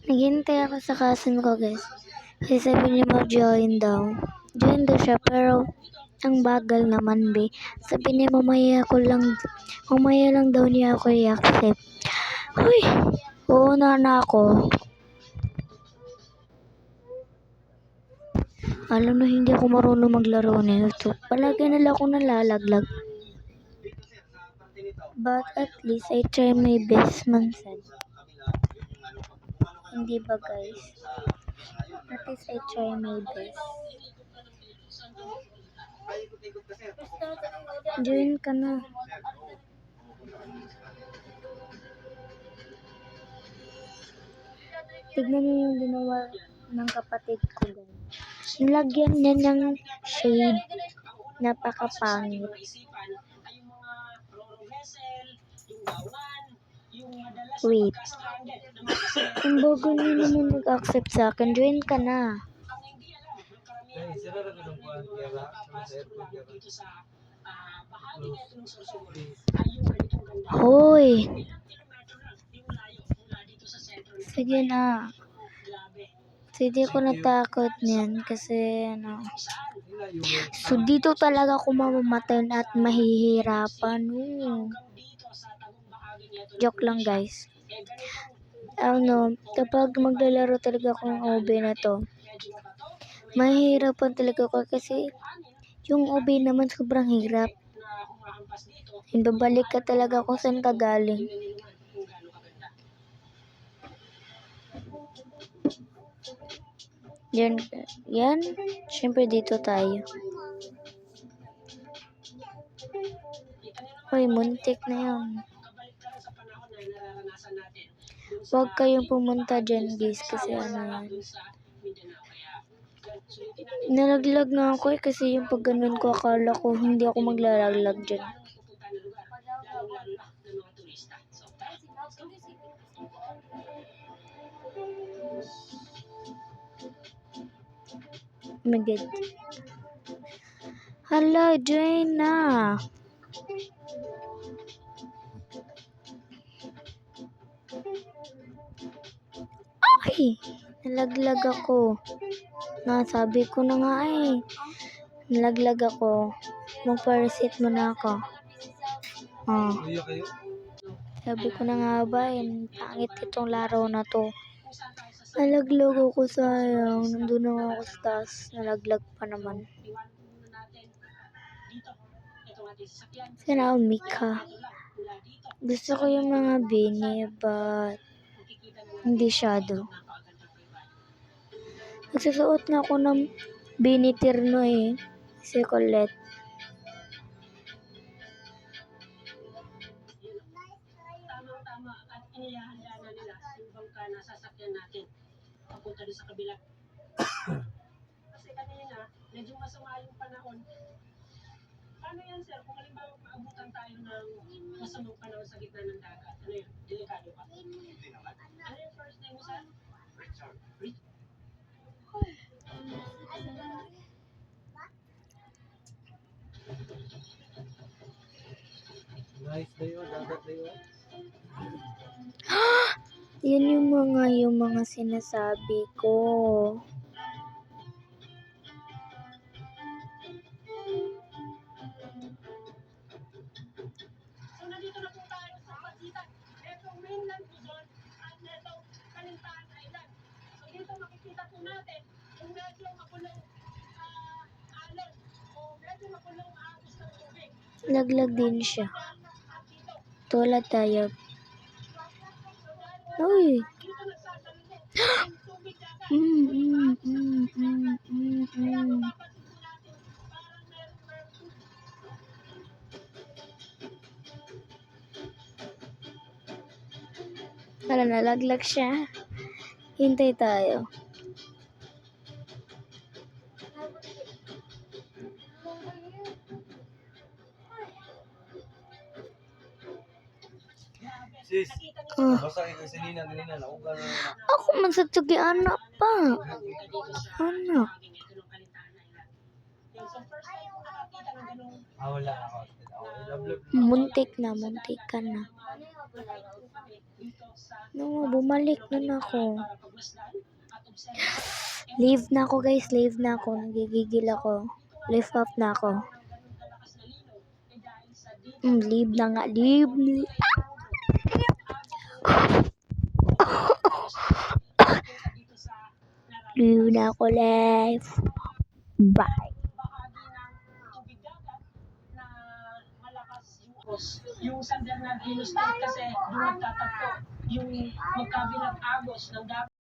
Naghintay ako sa cousin ko, guys. Kasi sabi niya mag-join daw. Join daw siya, pero ang bagal naman, be. Sabi niya mamaya lang daw niya ako i-accept. Uy, oo na ako. Alam na hindi ako marunong maglaro nito. Palagi nila ako nalalaglag. But at least I try my best, man said. Hindi ba, guys? At least I try my best. Join ka na. Tignan niyo yung ginawa ng kapatid ko, guys. Nilagyan niya ng shade. Napakapangit. Wait. Ang bago niyo naman mag-accept sa akin. Join ka na. Hoy. Sige na. Hindi ko natakot niyan kasi So dito talaga ako mamamatay at mahihirapan. Joke lang, guys. Kapag maglalaro talaga akong OB na to, mahihirapan talaga ako kasi yung OB naman sobrang hirap. Babalik ka talaga kung saan ka galing. Yan. Siyempre dito tayo. Hoy, muntik na yan. Huwag kayong pumunta dyan, guys, kasi yan. Nalaglag na ako kasi yung pag ganun ko, akala ko hindi ako maglalaglag dyan. Oh my God. Hala, join na. Ay, nalaglag ako. Sabi ko na nga nalaglag ako. Magpa-reset mo na ako. Sabi ko na nga ba, pangit itong laro na to. Nalaglag ako, sayang. Nandun na ako sa taas. Nalaglag pa naman. Sana Mika. Gusto ko yung mga bini, but hindi shadow. Nagsusuot na ako ng bini tirno si Colette. Tama at inihahanda na nila yung bangka na sasakyan natin papunta doon sa kabila. Kasi kanina, medyo masama yung panahon. Paano yan, sir? Kung halimbawa maabutan tayo ng masamang panahon sa gitna ng dagat, ano yun? Delikado pa? Hindi naman. Ano yung first name mo, sir? Richard. Nice tayo, dagat tayo. Yan yung mga sinasabi ko. So nandito na po tayo sa pagitan. Ito mainland Luzon at ito Kalintaan Island. So dito makikita po natin yung medyo makulong alon o medyo makulong agos ng tubig. Laglag din siya. Tulad tayo. Uy. Nalaglag siya. Hintay tayo. Sis, basta kayo kasi kanina naugan na. Ako man sa tugi anak pa. Anak. Wala ako. Muntik ka na. Nakait po kami dito sa No, bumalik na ako. para pagmasdan at obserbahan. Leave na ako guys, leave na ako. Nagigigil ako. Leave off na ako. Ng ganun kalakas na linaw ay dahil sa dito Leave na nga, leave. dito sa Leave na ako, leave. Bye. bahagi ng tubig dagat na malakas yung San Bernardino State kasi doon nagtatagpo yung magkabilang agos ng dagat.